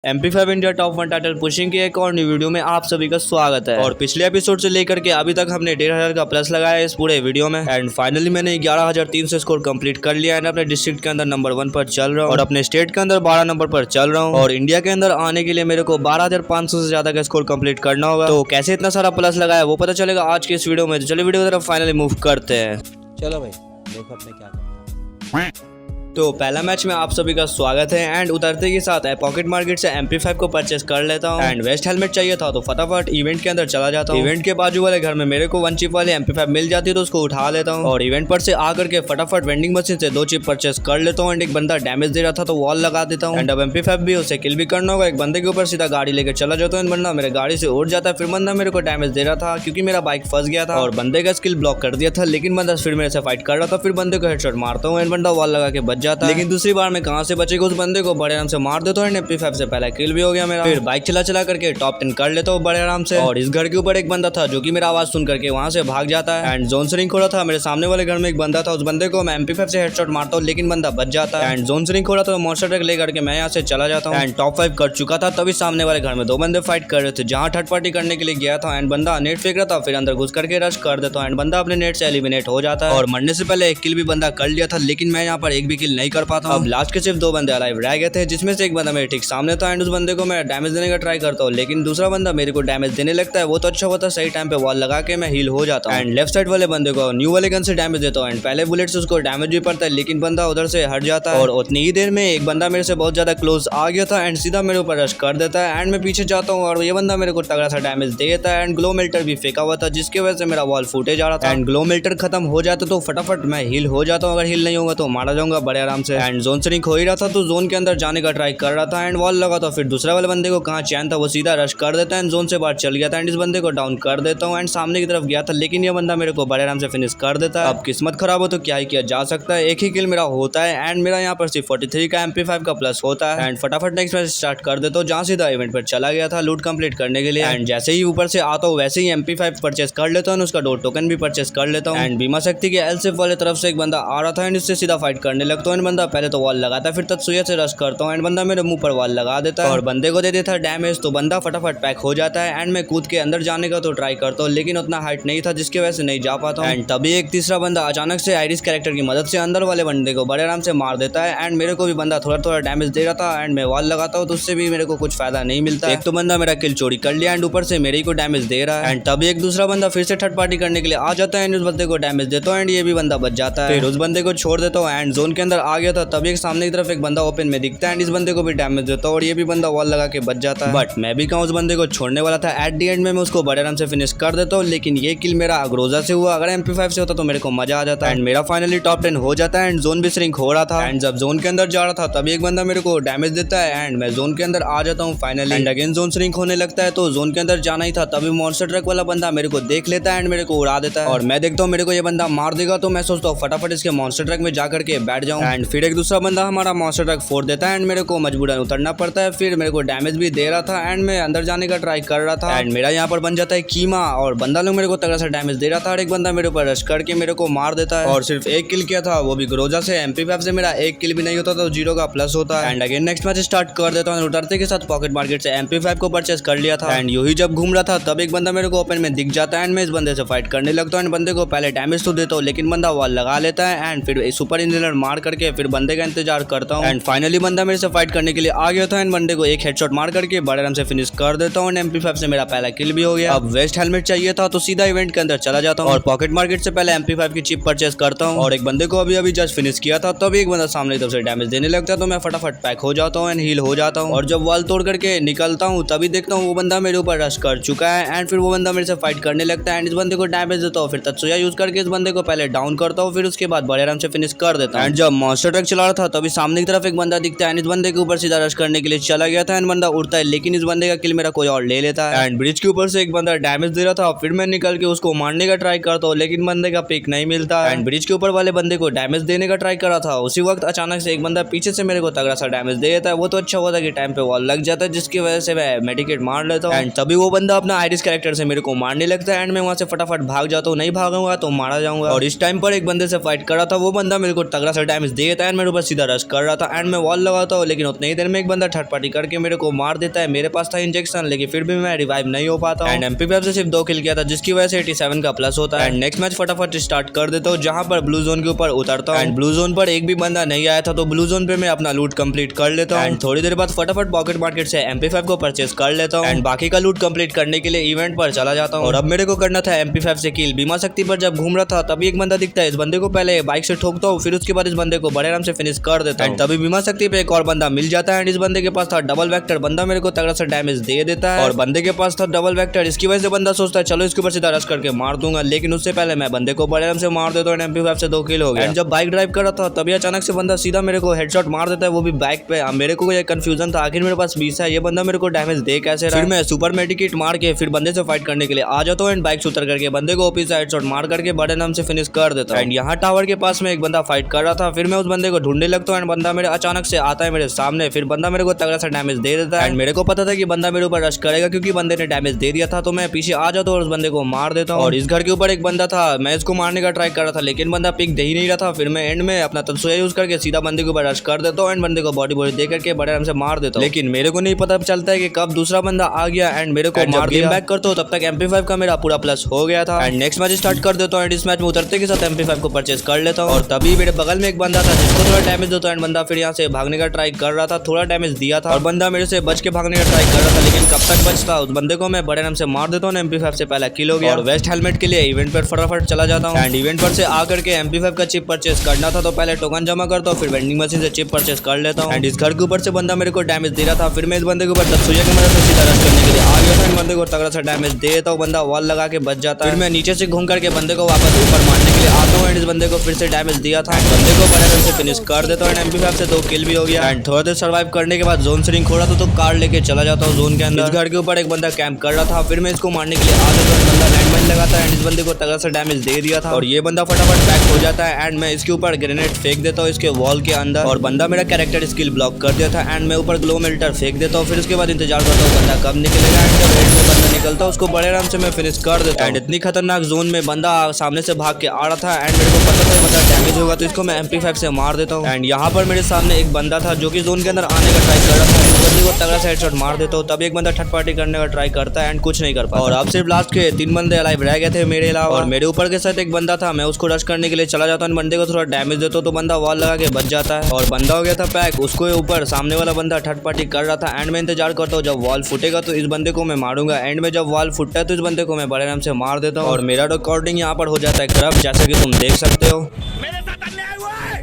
MP5 India top 1 title pushing की एक और न्यू वीडियो में आप सभी का स्वागत है। और पिछले एपिसोड से लेकर के अभी तक हमने 1500 का प्लस लगाया है इस पूरे वीडियो में। एंड फाइनली मैंने 11300 स्कोर कंप्लीट कर लिया है। अपने डिस्ट्रिक्ट के अंदर नंबर 1 पर चल रहा हूँ और अपने स्टेट के अंदर 12 नंबर पर चल रहा हूँ। और इंडिया के अंदर आने के लिए मेरे को 12500 से ज्यादा का स्कोर कंप्लीट करना होगा। तो कैसे इतना सारा प्लस लगाया वो पता चलेगा आज के इस वीडियो में। तो चलिए वीडियो की तरफ फाइनली मूव करते हैं। चलो भाई देखो अपने क्या करना है। तो पहला मैच में आप सभी का स्वागत है। एंड उतरते के साथ पॉकेट मार्केट से MP5 को परचेस कर लेता हूँ। एंड वेस्ट हेलमेट चाहिए था तो फटाफट इवेंट के अंदर चला जाता हूँ। इवेंट के बाजू वाले घर में मेरे को 1 चिप वाली MP5 मिल जाती है तो उसको उठा लेता हूँ। और इवेंट पर से आकर के फटाफट वेंडिंग मशीन से 2 चिप परचेस कर लेता हूँ। एंड एक बंदा डैमेज दे रहा था तो वॉल लगा देता हूँ। एंड अब MP5 भी उसे किल भी करना होगा। एक बंदे के ऊपर सीधा गाड़ी लेकर चला जाता हूँ। बंदा मेरे गाड़ी से उड़ जाता है। फिर बंदा मेरे को डैमेज दे रहा था क्योंकि मेरा बाइक फंस गया था और बंदे का स्किल ब्लॉक कर दिया था। लेकिन बंदा फिर मेरे से फाइट कर रहा था। फिर बंदे को हेडशॉट मारता हूँ। बंदा वॉल लगा के बच जाता है। लेकिन दूसरी बार मैं कहां से बचेगा उस बंदे को बड़े आराम से मार देता हूं। MP5 से पहला किल भी हो गया मेरा। फिर बाइक चला चला करके टॉप 10 कर लेता हूं बड़े आराम से। और इस घर के ऊपर एक बंदा था जो कि मेरा आवाज सुन करके वहां से भाग जाता है। एंड जोन सिरिंग खोला था। मेरे सामने वाले घर में एक बंदा था। उस बंदे को मैं MP5 से हेडशॉट मारता हूं लेकिन बंदा बच जाता है। एंड जोन सिरिंग खोला तो मॉन्स्टर ट्रक लेकर के मैं यहाँ से चला जाता हूँ। एंड टॉप 5 कर चुका था तभी सामने वाले घर में 2 बंदे फाइट कर रहे थे जहाँ थर्ड पार्टी करने के लिए गया था। एंड बंदा नेट फेंक रहा था। फिर अंदर घुस करके रश कर देता हूँ। एंड बंदा अपने नेट से एलिमिनेट हो जाता है। और मरने से पहले एक किल भी बंदा कर लिया था लेकिन मैं यहाँ पर एक भी किल नहीं कर पाता। अब लास्ट के सिर्फ 2 बंदे अलाइव रह गए थे जिसमें से एक बंदा मेरे ठीक सामने था। एंड उस बंदे को मैं डैमेज देने का ट्राई करता हूँ लेकिन दूसरा बंदा मेरे को डैमेज देने लगता है। वो तो अच्छा होता है सही टाइम पे वॉल लगा के मैं हील हो जाता हूँ। एंड लेफ्ट साइड वाले बंदे को न्यू वाले गन से डैमेज देता हूँ। एंड पहले बुलेट से उसको डैमेज भी पड़ता है लेकिन बंदा उधर से हट जाता है। और उतनी ही देर में एक बंदा मेरे से बहुत ज्यादा क्लोज आ गया था एंड सीधा मेरे ऊपर रश कर देता है। एंड मैं पीछे जाता हूँ और ये बंदा मेरे को तगड़ा सा डैमेज देता है। एंड ग्लो मेल्टर भी फेंका हुआ था जिसकी वजह से मेरा वॉल फूटे जा रहा था। एंड ग्लो मेल्टर खत्म हो जाता तो फटाफट मैं हील हो जाता हूँ। अगर हील नहीं होगा तो मारा जाऊंगा बड़े आराम से। एंड जोन से हो ही रहा था तो जोन के अंदर जाने का ट्राई कर रहा था। एंड वॉल लगा था। फिर दूसरे वाले बंदे को कहाँ चैन था वो सीधा रश कर देता है। जोन से बाहर चल गया था। एंड इस बंदे को डाउन कर देता हूँ। एंड सामने की तरफ गया था लेकिन ये बंदा मेरे को बड़े आराम से फिनिश कर देता है। अब किस्मत खराब हो तो क्या ही किया जा सकता है। एक ही किल मेरा होता है। एंड मेरा यहाँ पर सिर्फ 43 का MP5 का प्लस होता है। एंड फटाफट नेक्स्ट मैच स्टार्ट कर देता हूँ जहाँ सीधा इवेंट पर चला गया था लूट कंप्लीट करने के लिए। एंड जैसे ही ऊपर से आता हूँ वैसे ही MP5 परचेस कर लेता हूँ। उसका 2 टोकन भी परचेस कर लेता हूँ। एंड बीमा शक्ति के एलसिफ वाले तरफ से एक बंदा आ रहा था। एंड इससे सीधा फाइट करने लगता हूँ। बंदा पहले तो वॉल लगाता है फिर तत्सुया से रश करता हूँ। एंड बंदा मेरे मुंह पर वॉल लगा देता है और बंदे को दे देता है डैमेज तो बंदा फटाफट पैक हो जाता है। एंड मैं कूद के अंदर जाने का तो ट्राई करता हूँ लेकिन उतना हाइट नहीं था जिसकी वजह से नहीं जा पाता हूँ। एंड तभी एक तीसरा बंदा अचानक से आयरिस कैरेक्टर की मदद से अंदर वाले बंदे को बड़े आराम से मार देता है। एंड मेरे को भी बंदा थोड़ा थोड़ा डैमेज दे रहा था। एंड मैं वॉल लगाता हूँ तो उससे भी मेरे को कुछ फायदा नहीं मिलता। एक तो बंदा मेरा किल चोरी कर लिया एंड ऊपर से मेरे को डैमेज दे रहा है। एंड तभी एक दूसरा बंदा फिर से थर्ड पार्टी करने के लिए आ जाता है। एंड उस बंदे को डैमेज देता हूँ एंड ये भी बंदा बच जाता है। फिर उस बंदे को छोड़ देता हूँ। एंड जोन के अंदर आ गया था तभी एक सामने की तरफ एक बंदा ओपन में दिखता है। एंड इस बंदे को भी डैमेज देता हूँ और ये भी बंदा वॉल लगा के बच जाता है। बट मैं भी कहूँ उस बंदे को छोड़ने वाला था। एट दी एंड में मैं उसको बड़े आराम से फिनिश कर देता हूँ लेकिन ये किल मेरा अग्रोजा से हुआ। अगर MP5 से होता तो मेरे को मजा आ जाता। एंड मेरा फाइनली टॉप 10 हो जाता है। एंड जोन भी श्रिंक हो रहा था। एंड जब जोन के अंदर जा रहा था तभी एक बंदा मेरे को डैमेज देता है। एंड मैं जोन के अंदर आ जाता हूँ finally. And again zone shrink होने लगता है तो जोन के अंदर जाना ही था तभी मॉन्स्टर ट्रक वाला बंदा मेरे को देख लेता है एंड मेरे को उड़ा देता है। और मैं देखता हूँ मेरे को ये बंदा मार देगा तो मैं सोचता हूँ फटाफट इसके मॉन्स्टर ट्रक में जाकर के बैठ जाऊँ। एंड फिर एक दूसरा बंदा हमारा मॉन्स्टर ट्रक फोड़ देता है एंड मेरे को मजबूरन उतरना पड़ता है। फिर मेरे को डैमेज भी दे रहा था एंड मैं अंदर जाने का ट्राई कर रहा था। एंड मेरा यहाँ पर बन जाता है कीमा और बंदा लोग मेरे को तगड़ा सा डैमेज दे रहा था। और एक बंदा मेरे ऊपर रश करके मेरे को मार देता है और सिर्फ एक किल किया था वो भी ग्रोजा से। MP5 से मेरा एक किल भी नहीं होता तो 0 का प्लस होता है। And again next match start कर देता हूँ। उतरते के साथ पॉकेट मार्केट से MP5 को परचेस कर लिया था। एंड यू ही जब घूम रहा था तब एक बंदा मेरे को ओपन में दिख जाता है। एंड मैं इस बंदे से फाइट करने लगता हूँ। बंदे को पहले डैमेज तो देता हूँ लेकिन बंदा वॉल लगा लेता है। एंड फिर सुपर इंजीनियर मार करके फिर बंदे का इंतजार करता हूँ। एंड फाइनली बंदा मेरे से फाइट करने के लिए आ गया था। एंड बंदे को एक हेडशॉट मार करके बड़े आराम से फिनिश कर देता हूँ। MP5 से मेरा पहला किल भी हो गया। अब वेस्ट हेलमेट चाहिए था तो सीधा इवेंट के अंदर चला जाता हूँ और पॉकेट मार्केट से पहले MP5 की चिप परचेस करता हूँ। और एक बंदे को अभी जस्ट फिनिश किया था तभी एक बंदा सामने की तरफ से डैमेज देने लगता है तो मैं फटाफट पैक हो जाता हूँ एंड हील हो जाता हूँ। और जब वॉल तोड़ करके निकलता हूँ तभी देखता हूँ वो बंदा मेरे ऊपर रश कर चुका है। एंड फिर वो बंदा मेरे से फाइट करने लगता है एंड इस बंदे को डैमेज देता हूँ। फिर तत्सुया यूज करके इस बंदे को पहले डाउन करता हूँ फिर उसके बाद बड़े आराम से फिनिश कर देता हूँ। एंड जब मॉन्स्टर ट्रक चला रहा था तभी सामने की तरफ एक बंदा दिखता है। इस बंदे के ऊपर सीधा रश करने के लिए चला गया था। एंड बंदा उड़ता है लेकिन इस बंदे का किल मेरा कोई और ले लेता है। एंड ब्रिज के ऊपर से एक बंदा डैमेज दे रहा था। फिर मैं निकल के उसको मारने का ट्राई करता हूँ लेकिन बंदे का पिक नहीं मिलता। एंड ब्रिज के ऊपर वाले बंदे को डैमेज देने का ट्राई कर रहा था। उसी वक्त अचानक से एक बंदा पीछे से मेरे को तगड़ा सा डैमेज दे देता है। वो तो अच्छा हुआ था कि टाइम पे वॉल लग जाता है जिसकी वजह से मैं मेडिकेट मार लेता हूँ। एंड तभी वो बंदा अपना आयरिस कैरेक्टर से मेरे को मारने लगता है। एंड मैं वहां से फटाफट भाग जाता हूँ। नहीं भागूंगा तो मारा जाऊंगा। और इस टाइम पर एक बंदे से फाइट कर रहा था वो बंदा मेरे को तगड़ा सा डैमेज दे देता है, मेरे ऊपर सीधा रश कर रहा था एंड मैं वॉल लगाता हूँ, लेकिन उतनी ही देर में एक बंदा थर्ड पार्टी करके मेरे को मार देता है। मेरे पास था इंजेक्शन, लेकिन फिर भी मैं रिवाइव नहीं हो पाता हूं। एंड MP5 से सिर्फ 2 किल किया था, जिसकी वजह से 87 का प्लस होता है। एंड नेक्स्ट मैच फटाफट स्टार्ट कर देता हूँ, जहां पर ब्लू जोन के ऊपर उतरता हूँ। एंड ब्लू जोन पर एक भी बंदा नहीं आया था, तो ब्लू जोन पे मैं अपना लूट कंप्लीट कर लेता हूँ। एंड थोड़ी देर बाद फटाफट पॉकेट मार्केट से MP5 को परचेस कर लेता हूँ एंड बाकी का लूट कंप्लीट करने के लिए इवेंट पर चला जाता हूँ। और अब मेरे को करना था MP5 से किल। बीमा शक्ति पर जब घूम रहा था तभी एक बंदा दिखता है, इस बंदे को पहले बाइक से ठोकता हूँ, फिर उसके बाद इस बंदे को बड़े आराम से फिनिश कर देता हूँ। तभी बीमा शक्ति पे एक और बंदा मिल जाता है एंड इस बंदे के पास था डबल वेक्टर। बंदा मेरे को तगड़ा सा डैमेज दे देता है और बंदे के पास था डबल वेक्टर। इसकी वजह से बंदा सोचता है चलो इसके ऊपर सीधा रश करके मार दूंगा, लेकिन उससे पहले मैं बंदे को बड़े आराम से मार देता हूँ। MP5 से 2 किल हो गया। एंड जब बाइक ड्राइव कर रहा था तभी अचानक से बंदा सीधा मेरे को हेडशॉट मार देता है, वो भी बाइक पे। अब मेरे को ये कंफ्यूजन था, आखिर मेरे पास 20 है, ये बंदा मेरे को डैमेज दे कैसे रहा है। फिर मैं सुपर मेडिकेट मार के फिर बंदे से फाइट करने के लिए आ जाता हूँ एंड बाइक से उतर करके बंदे को ओपी से हेडशॉट मार करके बड़े नाम से फिनिश कर देता हूँ। एंड यहाँ टावर के पास में एक बंदा फाइट कर रहा था, फिर मैं उस बंदे को ढूंढने लगता हूँ एंड बंदा मेरे अचानक से आता है मेरे सामने। फिर बंदा मेरे को तगड़ा सा डैमेज दे देता है एंड मेरे को पता था कि बंदा मेरे ऊपर रश करेगा क्योंकि बंदे ने डैमेज दे दिया था, तो मैं पीछे आ जाता हूँ और उस बंदे को मार देता हूँ। और इस घर के ऊपर एक बंदा था, मैं इसको मारने का ट्राई कर रहा था, लेकिन बंदा पिक दे ही नहीं रहा था। फिर मैं एंड में अपना तत्सुया यूज करके सीधा बंदे के ऊपर रश कर देता हूँ एंड बंदे को बॉडी दे करके बड़े आराम से मार देता हूँ। लेकिन मेरे को नहीं पता चलता है कि कब दूसरा बंदा आ गया एंड मेरे को मार दिया। बैक करता हूँ तब तक MP5 का मेरा पूरा प्लस हो गया था। एंड नेक्स्ट मैच स्टार्ट कर देता हूँ एंड इस मैच में उतरते के साथ MP5 को परचेस कर लेता हूँ। और तभी मेरे बगल में एक बंदा था जिसको थोड़ा डैमेज देता है एंड बंदा फिर यहाँ से भागने का ट्राई कर रहा था, थोड़ा डैमेज दिया था और बंदा मेरे से बच के भागने का ट्राई कर रहा था, लेकिन कब तक बचता उस बंदे को मैं बड़े नाम से मार देता हूँ। MP5 से पहला किल हो गया और वेस्ट हेलमेट के लिए इवेंट पर फटाफट चला जाता हूँ। एंड इवेंट पर से आकर के MP5 का चिप परचेस करना था, तो पहले टोकन जमा करता हूँ, फिर वेंडिंग मशीन से चिप परचेस कर लेता हूँ। एंड इस घर के ऊपर से बंदा मेरे को डैमेज दे रहा था, फिर मैं इस बंदे के ऊपर तत्सुया की मदद से सीधा रश करने के लिए आ गया था एंड बंदे को तगड़ा सा डैमेज दे देता हूँ। बंदा वॉल लगा के बच जाता है, फिर मैं नीचे से घूम करके बंदे को वापस ऊपर मारने के लिए आता हूँ एंड इस बंदे को फिर से डैमेज दिया था, बंदे को बड़े आराम से फिनिश कर देता हूँ। MP5 से 2 किल भी हो गया। एंड थोड़ा देर सर्वाइव करने के बाद जोन सिरिंग खोला तो कार लेके चला जाता हूँ जोन के अंदर। इस घर के ऊपर एक बंदा कैंप कर रहा था, फिर मैं इसको मारने के लिए आ जाता हूँ, बंदा लैंडमाइन लगाता है एंड इस बंदे को तगड़ा सा डैमेज दे दिया था और ये बंदा फटाफट बैक हो जाता है एंड मैं इसके ऊपर ग्रेनेड फेंक देता हूँ इसके वॉल के अंदर और बंदा मेरा कैरेक्टर स्किल ब्लॉक कर दिया था एंड मैं ऊपर ग्लो मेल्टर फेंक देता हूँ। फिर उसके बाद इंतजार करता हूँ बंदा कब निकलेगा एंड जब हेड में बंदा निकलता है उसको बड़े आराम से मैं फिनिश कर देता हूँ। एंड इतनी खतरनाक जोन में बंदा सामने से भाग के आ रहा था एंड मेरे को पता था बंदा डैमेज होगा, तो इसको मैं MP5 से मार देता हूँ। एंड यहाँ पर मेरे सामने एक बंदा था जो कि जोन के अंदर आने का ट्राई कर रहा था, इस बंदे को तगड़ा सा हेडशॉट मार देता हूँ। तभी एक बंदा थर्ड पार्टी करने का ट्राई करता है एंड कुछ नहीं कर पाता और अब सिर्फ लास्ट के 3 बंदे अलाइव रह गए थे मेरे अलावा। और मेरे ऊपर के साथ एक बंदा था, मैं उसको रश करने के लिए चला जाता हूँ, बंदे को थोड़ा डैमेज देता हूँ तो बंदा वॉल लगा के बच जाता है और बंदा हो गया था पैक। उसको ऊपर सामने वाला बंदा थर्ड पार्टी कर रहा था एंड मैं इंतजार करता हूँ जब वॉल फुटेगा तो इस बंदे को मैं मारूंगा। एंड में जब वॉल फुटता है तो इस बंदे को मैं बड़े आराम से मार देता हूँ और मेरा रिकॉर्डिंग यहाँ पर हो जाता है खराब, जैसा कि तुम देख सकते हो। मेरे साथ अन्याय हुआ है,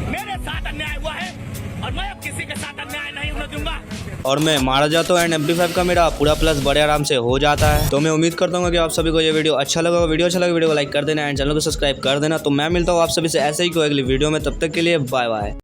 मेरे साथ अन्याय हुआ है और मैं अब किसी के साथ अन्याय नहीं होने दूंगा। और मैं मारा जाता हूँ एंड MP5 का मेरा पूरा प्लस बड़े आराम से हो जाता है। तो मैं उम्मीद करता हूँ कि आप सभी को ये वीडियो अच्छा लगा। वीडियो अच्छा लगा वीडियो को लाइक कर देना एंड चैनल को सब्सक्राइब कर देना। तो मैं मिलता हूँ आप सभी से ऐसे ही कोई अगली वीडियो में, तब तक के लिए बाय बाय।